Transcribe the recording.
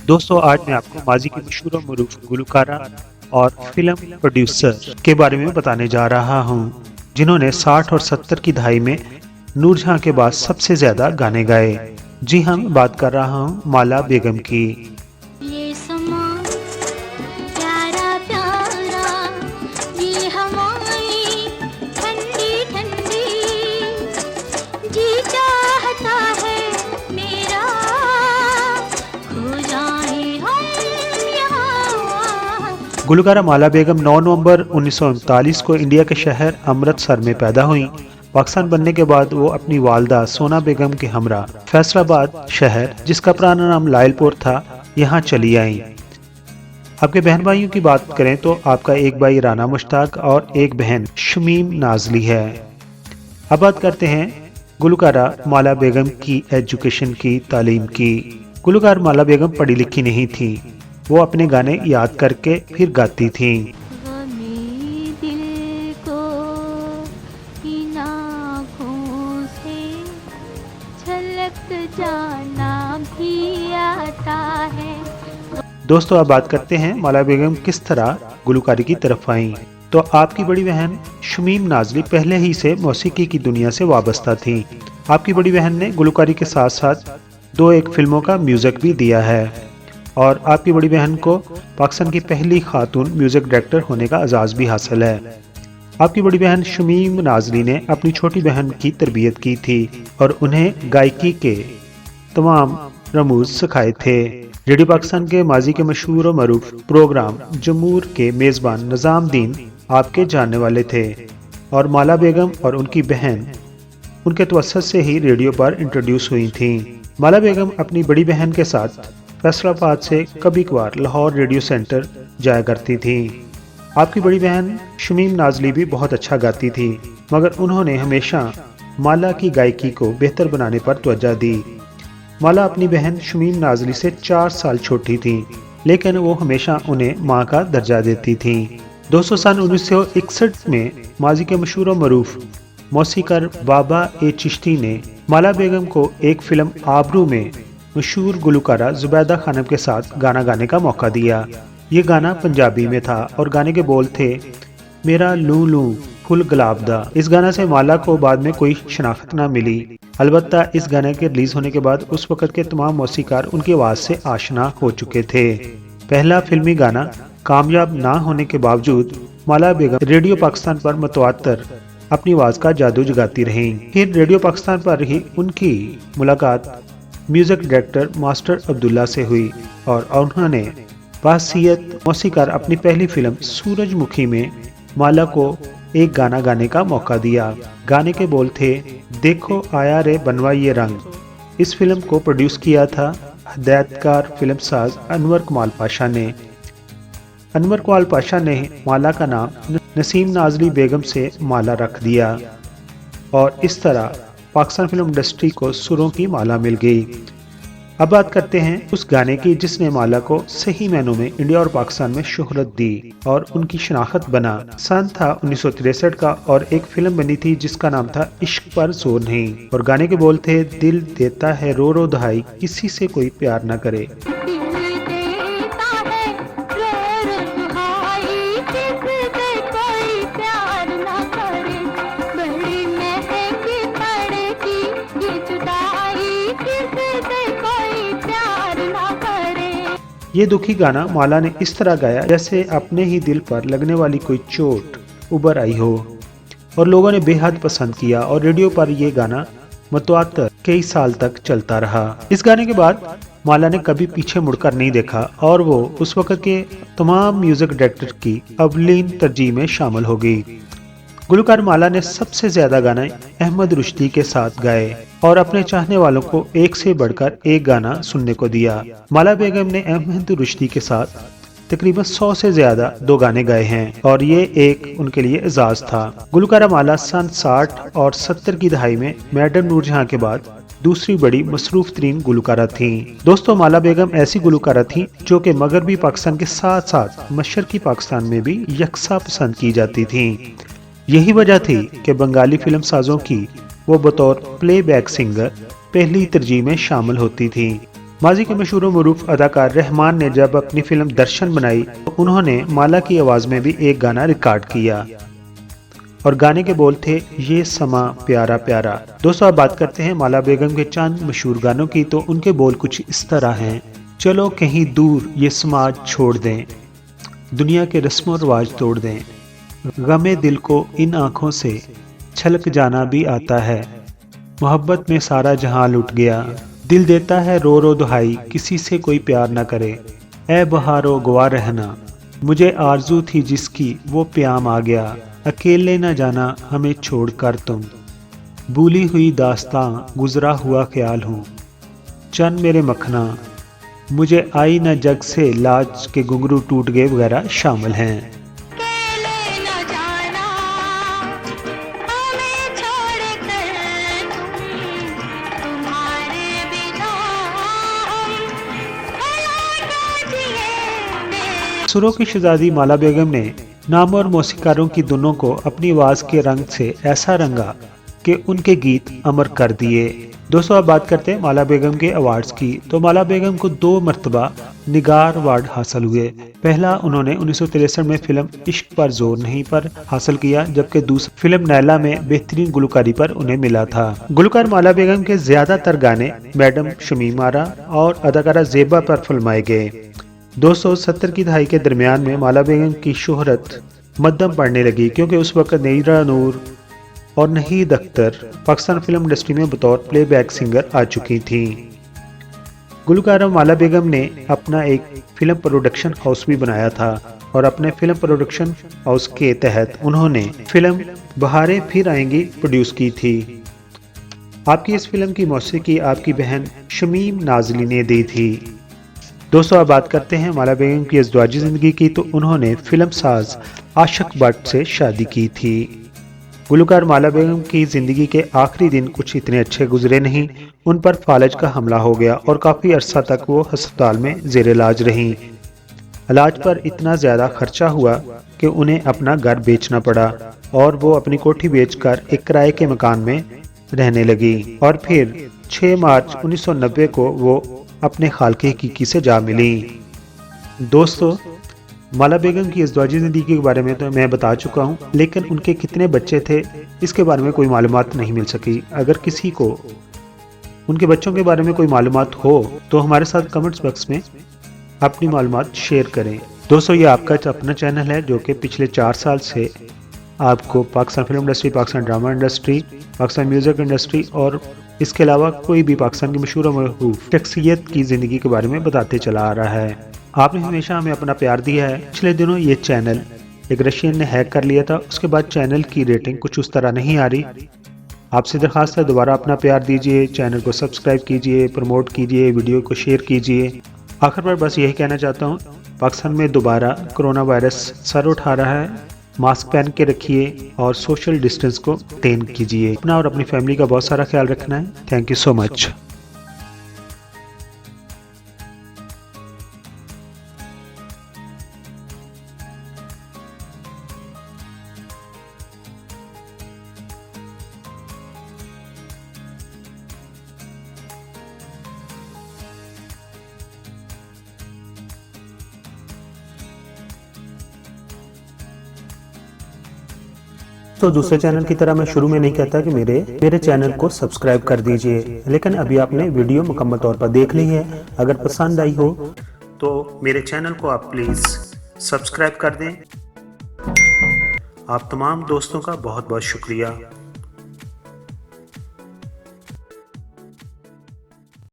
दोस्तों, आज मैं आपको माजी की मशहूर और मरूफ गुलकारा और फिल्म प्रोड्यूसर के बारे में बताने जा रहा हूं, जिन्होंने 60 और 70 की दहाई में नूरजहां के बाद सबसे ज्यादा गाने गाए। जी हाँ, मैं बात कर रहा हूं माला बेगम की। ये समा प्यारा प्यारा, ये हवाएं ठंडी ठंडी, जी चाहता है मेरा खो जाए हम यहाँ। गुलकारा माला बेगम 9 नवंबर 1939 को इंडिया के शहर अमृतसर में पैदा हुई। पाकिस्तान बनने के बाद वो अपनी वालदा सोना बेगम के हमरा फैसलाबाद शहर, जिसका पुराना नाम लायलपुर था, यहाँ चली आई। आपके बहन भाइयों की बात करें तो आपका एक भाई राना मुश्ताक और एक बहन शमीम नाजली है। अब बात करते हैं गुलकारा माला बेगम की एजुकेशन की, तालीम की। गुलकार माला बेगम पढ़ी लिखी नहीं थी, वो अपने गाने याद करके फिर गाती थी। गमे दिल को इन आँखों से छलक जाना भी आता है। दोस्तों, अब बात करते हैं माला बेगम किस तरह गुलकारी की तरफ आई। तो आपकी बड़ी बहन शमीम नाजली पहले ही से मौसीकी की दुनिया से वाबस्ता थी। आपकी बड़ी बहन ने गुलकारी के साथ साथ 2 फिल्मों का म्यूजिक भी दिया है और आपकी बड़ी बहन को पाकिस्तान की पहली खातून म्यूजिक डायरेक्टर होने का एजाज़ भी हासिल है। आपकी बड़ी बहन शमीम नाजली ने अपनी छोटी बहन की तरबियत की थी और उन्हें गायकी के तमाम रमूज सिखाए थे। रेडियो पाकिस्तान के माजी के मशहूर और मरूफ प्रोग्राम जमूर के मेज़बान निज़ामुद्दीन आपके जानने वाले थे और माला बेगम और उनकी बहन उनके तवस्सुत से ही रेडियो पर इंट्रोड्यूस हुई थी। माला बेगम अपनी बड़ी बहन के साथ फैसलाबाद से कभी कभार लाहौर रेडियो सेंटर जाया करती थी। आपकी बड़ी बहन शमीम नाजली भी बहुत अच्छा गाती थी, मगर उन्होंने हमेशा माला की गायकी को बेहतर बनाने पर तवज्जो दी। माला अपनी बहन शमीम नाजली से 4 साल छोटी थी, लेकिन वो हमेशा उन्हें माँ का दर्जा देती थी। दोस्तों, सन 1961 में माजी के मशहूर और मरूफ मौसीकार बाबा ए चिश्ती ने माला बेगम को एक फिल्म आबरू में मशहूर गुलकारा जुबैदा खानम के साथ गाना गाने का मौका दिया। ये गाना पंजाबी में था और गाने के बोल थे, मेरा लू लू फुल गुलाब दा। इस गाना से माला को बाद में कोई शनाख्त ना मिली। अलबत्ता इस गाने के रिलीज होने के बाद उस वक़्त के तमाम मौसीकार उनकी आवाज़ से आशना हो चुके थे। पहला फिल्मी गाना कामयाब ना होने के बावजूद माला बेगम रेडियो पाकिस्तान पर मुतवातर अपनी आवाज़ का जादू जगाती रहीं। फिर रेडियो पाकिस्तान पर ही उनकी मुलाकात म्यूजिक डायरेक्टर मास्टर अब्दुल्ला से हुई और उन्होंने बासियत मौसीकार अपनी पहली फिल्म सूरजमुखी में माला को एक गाना गाने का मौका दिया। गाने के बोल थे, देखो आया रे बनवा ये रंग। इस फिल्म को प्रोड्यूस किया था हदायतकार फिल्म साज अनवर कमाल पाशा ने। अनवर कमाल पाशा ने माला का नाम नसीम नाजली बेगम से माला रख दिया और इस तरह पाकिस्तान फिल्म इंडस्ट्री को सुरों की माला मिल गई। अब बात करते हैं उस गाने की जिसने माला को सही मायनों में इंडिया और पाकिस्तान में शोहरत दी और उनकी शनाख्त बना। सन था 1963 का और एक फिल्म बनी थी जिसका नाम था इश्क पर जोर नहीं और गाने के बोल थे, दिल देता है रो रो दहाई, किसी से कोई प्यार ना करे। ये दुखी गाना माला ने इस तरह गाया जैसे अपने ही दिल पर लगने वाली कोई चोट उबर आई हो और लोगों ने बेहद पसंद किया और रेडियो पर यह गाना मुतवातर कई साल तक चलता रहा। इस गाने के बाद माला ने कभी पीछे मुड़कर नहीं देखा और वो उस वक्त के तमाम म्यूजिक डायरेक्टर की अवलीन तरजीह में शामिल हो गई। गुलकार माला ने सबसे ज्यादा गाने अहमद रुश्दी के साथ गाए और अपने चाहने वालों को एक से बढ़कर एक गाना सुनने को दिया। माला बेगम ने अहमद रुश्दी के साथ तकरीबन 100 से ज्यादा 2 गाने गाए हैं और ये एक उनके लिए एजाज था। गुलकारा माला सन 60 और 70 की दहाई में मैडम नूरजहां के बाद दूसरी बड़ी मसरूफ तरीन गुलकारा थी। दोस्तों, माला बेगम ऐसी गुलकारा थी जो कि मगरबी पाकिस्तान के साथ साथ मशरकी पाकिस्तान में भी यकसा पसंद की जाती थी। यही वजह थी कि बंगाली फिल्म साजों की वो बतौर प्लेबैक सिंगर पहली तरजीह में शामिल होती थी। माजी के मशहूर व मरूफ अदाकार रहमान ने जब अपनी फिल्म दर्शन बनाई तो उन्होंने माला की आवाज़ में भी एक गाना रिकॉर्ड किया और गाने के बोल थे ये समा प्यारा प्यारा। दोस्तों अब बात करते हैं माला बेगम के चंद मशहूर गानों की। तो उनके बोल कुछ इस तरह हैं। चलो कहीं दूर ये समाज छोड़ दें, दुनिया के रस्मों रिवाज तोड़ दें, गमे दिल को इन आँखों से छलक जाना भी आता है, मोहब्बत में सारा जहां लुट गया, दिल देता है रो रो दुहाई, किसी से कोई प्यार न करे, ए बहारो गवा रहना, मुझे आरजू थी जिसकी वो प्याम आ गया, अकेले न जाना हमें छोड़ कर तुम, भूली हुई दास्तां गुजरा हुआ ख्याल हूँ, चन मेरे मखना, मुझे आई न जग से लाज के घुंघरू टूट गए वगैरह शामिल हैं। सुरों की शहजादी माला बेगम ने नाम और मौसीकारों की धुनों को अपनी आवाज़ के रंग से ऐसा रंगा कि उनके गीत अमर कर दिए। दोस्तों अब बात करते हैं माला बेगम के अवार्ड्स की। तो माला बेगम को 2 मरतबा निगार अवार्ड हासिल हुए। पहला उन्होंने 1963 में फिल्म इश्क पर जोर नहीं पर हासिल किया, जबकि दूसरी फिल्म नैला में बेहतरीन गुलकारी पर उन्हें मिला था। गुलकार माला बेगम के ज्यादातर गाने मैडम शमीम आरा और अदाकारा जेबा पर फिल्माए गए। 270 की दहाई के दरमियान में माला बेगम की शोहरत मध्यम पड़ने लगी, क्योंकि उस वक्त नीरा नूर और नहीद अख्तर पाकिस्तान फिल्म इंडस्ट्री में बतौर प्लेबैक सिंगर आ चुकी थीं। गुलकारा माला बेगम ने अपना एक फिल्म प्रोडक्शन हाउस भी बनाया था और अपने फिल्म प्रोडक्शन हाउस के तहत उन्होंने फिल्म बहारें फिर आएंगी प्रोड्यूस की थी। आपकी इस फिल्म की मौसीकी आपकी बहन शमीम नाजली ने दी थी। दोस्तों अब बात करते हैं माला बेगम की अज़दवाजी ज़िंदगी की। तो उन्होंने फिल्म साज आशिक भट्ट से शादी की थी। गुलकार माला बेगम की ज़िंदगी के आखिरी दिन कुछ इतने अच्छे गुजरे नहीं। उन पर फालज का हमला हो गया और काफ़ी अरसा तक वो अस्पताल में ज़ेर इलाज रहीं। इलाज पर इतना ज़्यादा खर्चा हुआ कि उन्हें अपना घर बेचना पड़ा और वो अपनी कोठी बेचकर एक किराए के मकान में रहने लगी। और फिर 6 मार्च 1990 को वो अपने खालके हकीकी से जा मिली। दोस्तों माला बेगम की अज़दवाजी ज़िंदगी के बारे में तो मैं बता चुका हूँ, लेकिन उनके कितने बच्चे थे इसके बारे में कोई मालूमात नहीं मिल सकी। अगर किसी को उनके बच्चों के बारे में कोई मालूमात हो तो हमारे साथ कमेंट्स बॉक्स में अपनी मालूमात शेयर करें। दोस्तों ये आपका अपना चैनल है जो कि पिछले 4 साल से आपको Pakistan film industry, Pakistan drama industry, Pakistan music industry और इसके अलावा कोई भी पाकिस्तान की मशहूर और मशहूर शख्सियत की ज़िंदगी के बारे में बताते चला आ रहा है। आपने हमेशा हमें अपना प्यार दिया है। पिछले दिनों ये चैनल एक रशियन ने हैक कर लिया था, उसके बाद चैनल की रेटिंग कुछ उस तरह नहीं आ रही। आपसे दरख्वास्त है दोबारा अपना प्यार दीजिए, चैनल को सब्सक्राइब कीजिए, प्रमोट कीजिए, वीडियो को शेयर कीजिए। आखिर पर बस यही कहना चाहता हूँ, पाकिस्तान में दोबारा कोरोना वायरस सर उठा रहा है। मास्क पहन के रखिए और सोशल डिस्टेंस को मेंटेन कीजिए। अपना और अपनी फैमिली का बहुत सारा ख्याल रखना है। Thank you so much. तो दूसरे चैनल की तरह मैं शुरू में नहीं कहता कि मेरे चैनल को सब्सक्राइब कर दीजिए, लेकिन अभी आपने वीडियो मुकम्मल तौर पर देख ली है। अगर पसंद आई हो तो मेरे चैनल को आप प्लीज़ सब्सक्राइब कर दें। आप तमाम दोस्तों का बहुत बहुत शुक्रिया।